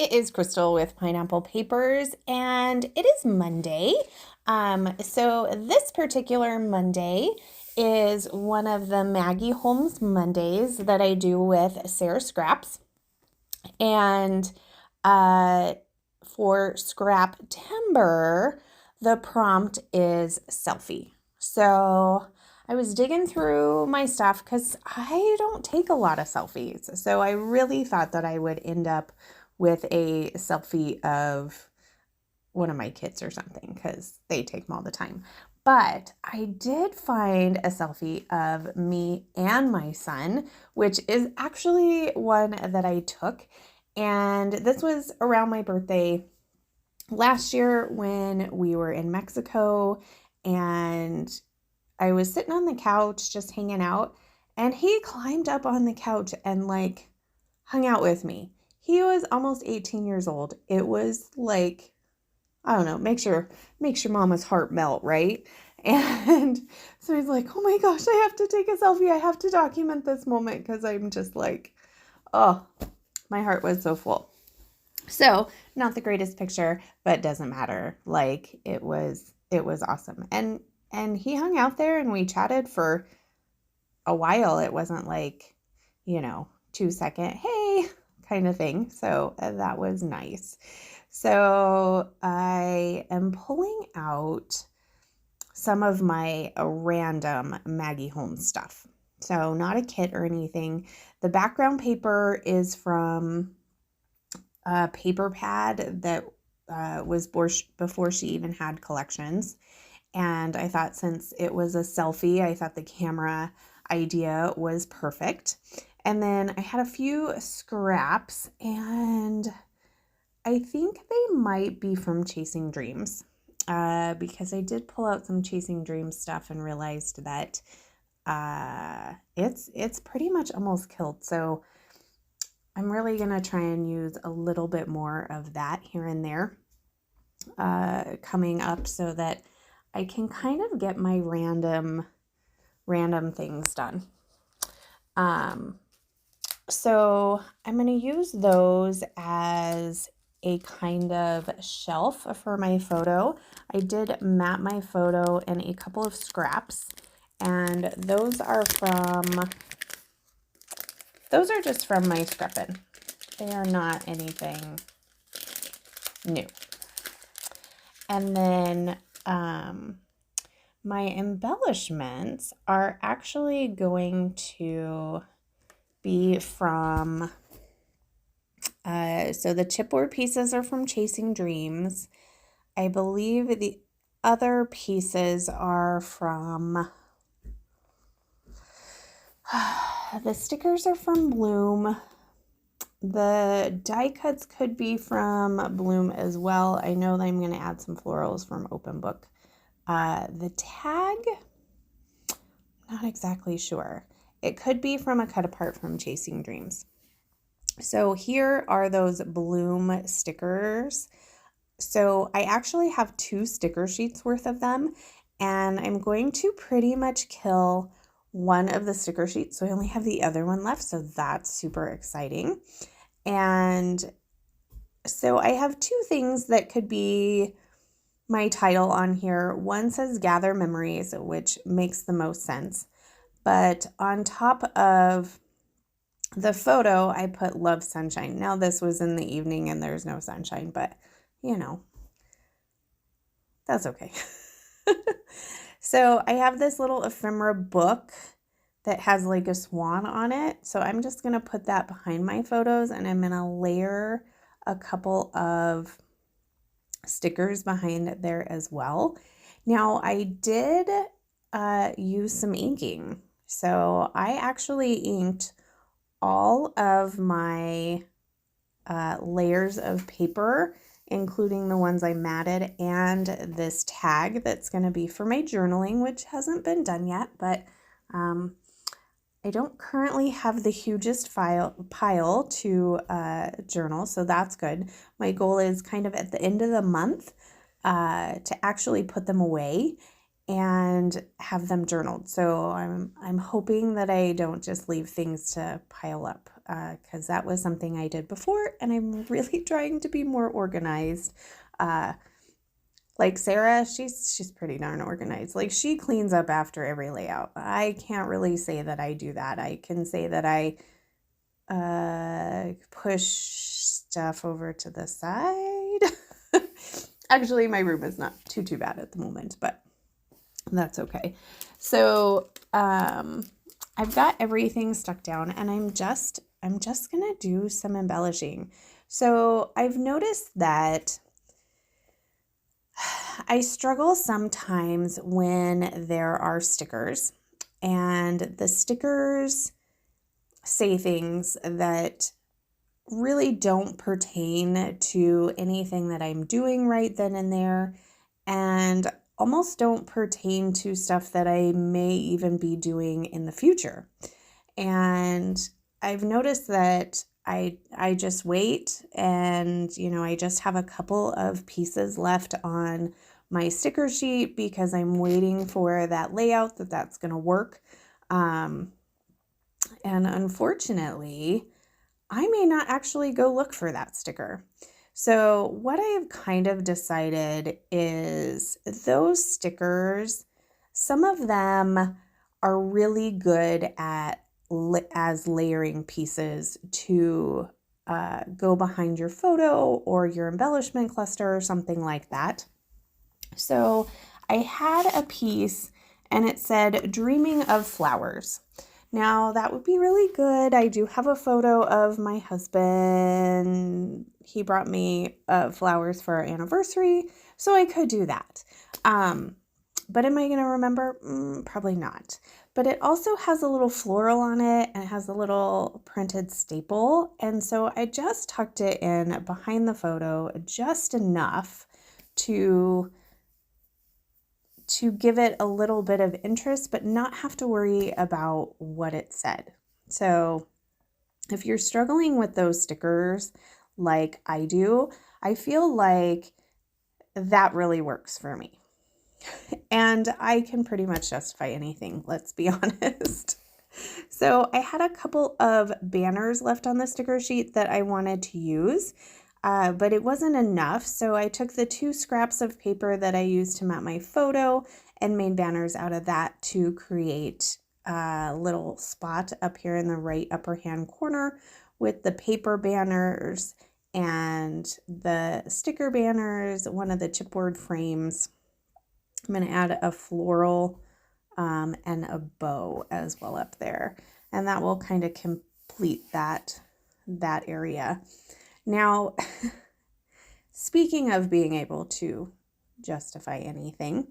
it is Crystal with Pineapple Papers, and it is Monday. So this particular Monday is one of the Maggie Holmes Mondays that I do with Sara Scraps. And for Scraptember, the prompt is selfie. So I was digging through my stuff because I don't take a lot of selfies. So I really thought that I would end up with a selfie of one of my kids or something because they take them all the time. But I did find a selfie of me and my son, which is actually one that I took. And this was around my birthday last year when we were in Mexico, and I was sitting on the couch just hanging out, and he climbed up on the couch and hung out with me. He was almost 18 years old. It was like, I don't know, makes your mama's heart melt, right? And so he's like, oh my gosh, I have to take a selfie. I have to document this moment because I'm just like, oh, my heart was so full. So not the greatest picture, but doesn't matter. It was awesome. And he hung out there and we chatted for a while. It wasn't 2-second, hey, kind of thing. So that was nice. So I am pulling out some of my random Maggie Holmes stuff. So not a kit or anything. The background paper is from a paper pad that was before she even had collections. And I thought since it was a selfie, I thought the camera idea was perfect. And then I had a few scraps, and I think they might be from Chasing Dreams because I did pull out some Chasing Dreams stuff and realized that it's pretty much almost killed. So I'm really going to try and use a little bit more of that here and there coming up so that I can kind of get my random things done. So I'm going to use those as a kind of shelf for my photo. I did map my photo in a couple of scraps, and those are just from my scrapping. They are not anything new. And then my embellishments are actually going to be from, so the chipboard pieces are from Chasing Dreams. I believe the other pieces are from, the stickers are from Bloom. The die cuts could be from Bloom as well. I know that I'm going to add some florals from Open Book. The tag, not exactly sure. It could be from a cut apart from Chasing Dreams. So here are those Bloom stickers. So I actually have 2 sticker sheets worth of them, and I'm going to pretty much kill one of the sticker sheets. So I only have the other one left. So that's super exciting. And so I have 2 things that could be my title on here. One says Gather Memories, which makes the most sense. But on top of the photo, I put Love Sunshine. Now this was in the evening and there's no sunshine, but that's okay. So I have this little ephemera book that has a swan on it. So I'm just going to put that behind my photos, and I'm going to layer a couple of stickers behind there as well. Now I did use some inking. So I actually inked all of my layers of paper, including the ones I matted, and this tag that's going to be for my journaling, which hasn't been done yet, but I don't currently have the hugest pile to journal, so that's good. My goal is kind of at the end of the month to actually put them away. and have them journaled. So I'm hoping that I don't just leave things to pile up, because that was something I did before, and I'm really trying to be more organized. Like Sara, she's pretty darn organized. Like, she cleans up after every layout. I can't really say that I do that. I can say that I push stuff over to the side. Actually, my room is not too bad at the moment, but that's okay. So I've got everything stuck down, and I'm just gonna do some embellishing. So I've noticed that I struggle sometimes when there are stickers, and the stickers say things that really don't pertain to anything that I'm doing right then and there, and almost don't pertain to stuff that I may even be doing in the future. And I've noticed that I just wait, and I just have a couple of pieces left on my sticker sheet because I'm waiting for that layout that's going to work. And unfortunately, I may not actually go look for that sticker. So what I have kind of decided is those stickers, some of them are really good as layering pieces to go behind your photo or your embellishment cluster or something like that. So I had a piece and it said "Dreaming of Flowers." Now, that would be really good. I do have a photo of my husband. He brought me flowers for our anniversary, so I could do that. But am I going to remember? Probably not. But it also has a little floral on it, and it has a little printed staple. And so I just tucked it in behind the photo just enough to give it a little bit of interest, but not have to worry about what it said. So if you're struggling with those stickers like I do, I feel like that really works for me. And I can pretty much justify anything, let's be honest. So I had a couple of banners left on the sticker sheet that I wanted to use. But it wasn't enough, so I took the 2 scraps of paper that I used to map my photo and made banners out of that to create a little spot up here in the right upper hand corner with the paper banners and the sticker banners, one of the chipboard frames. I'm going to add a floral and a bow as well up there, and that will kind of complete that area. Now, speaking of being able to justify anything,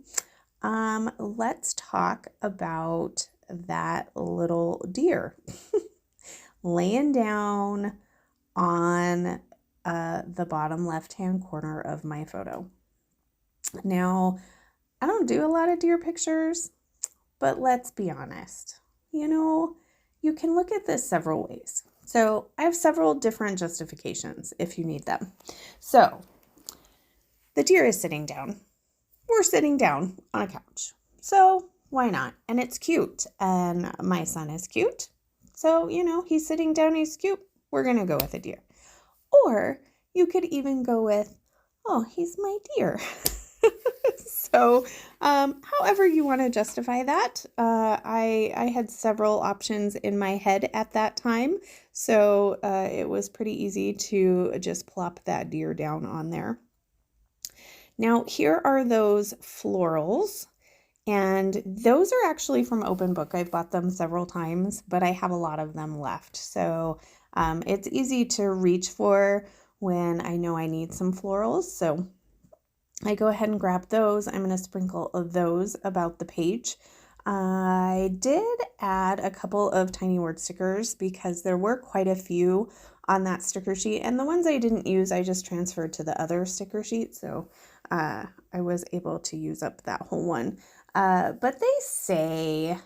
let's talk about that little deer laying down on the bottom left-hand corner of my photo. Now, I don't do a lot of deer pictures, but let's be honest. You can look at this several ways. So I have several different justifications if you need them. So the deer is sitting down. We're sitting down on a couch. So why not? And it's cute. And my son is cute. So, he's sitting down, he's cute. We're going to go with a deer. Or you could even go with, oh, he's my deer. So, however you want to justify that, I had several options in my head at that time, so it was pretty easy to just plop that deer down on there. Now, here are those florals, and those are actually from Open Book. I've bought them several times, but I have a lot of them left, so it's easy to reach for when I know I need some florals, so I go ahead and grab those. I'm going to sprinkle those about the page. I did add a couple of tiny word stickers because there were quite a few on that sticker sheet, and the ones I didn't use I just transferred to the other sticker sheet, so I was able to use up that whole one. But they say,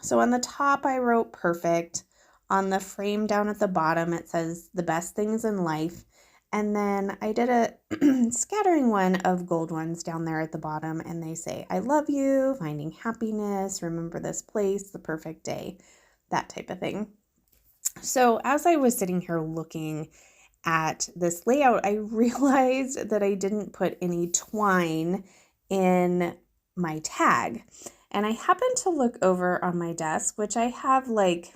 so on the top I wrote perfect. On the frame down at the bottom it says the best things in life. And then I did a scattering one of gold ones down there at the bottom, and they say, I love you, finding happiness, remember this place, the perfect day, that type of thing. So as I was sitting here looking at this layout, I realized that I didn't put any twine in my tag. And I happened to look over on my desk, which I have like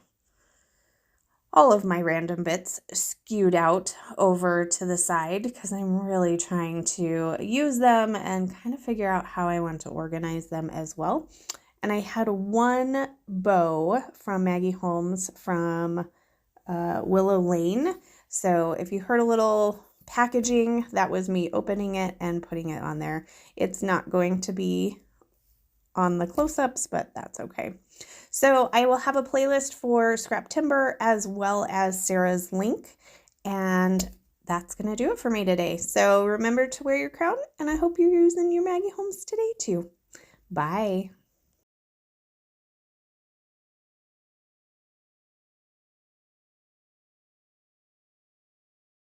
all of my random bits skewed out over to the side because I'm really trying to use them and kind of figure out how I want to organize them as well. And I had one bow from Maggie Holmes from Willow Lane. So if you heard a little packaging, that was me opening it and putting it on there. It's not going to be on the close-ups, but that's okay. So I will have a playlist for Scraptember as well as Sara's link, and that's going to do it for me today. So remember to wear your crown, and I hope you're using your Maggie Holmes today too. Bye.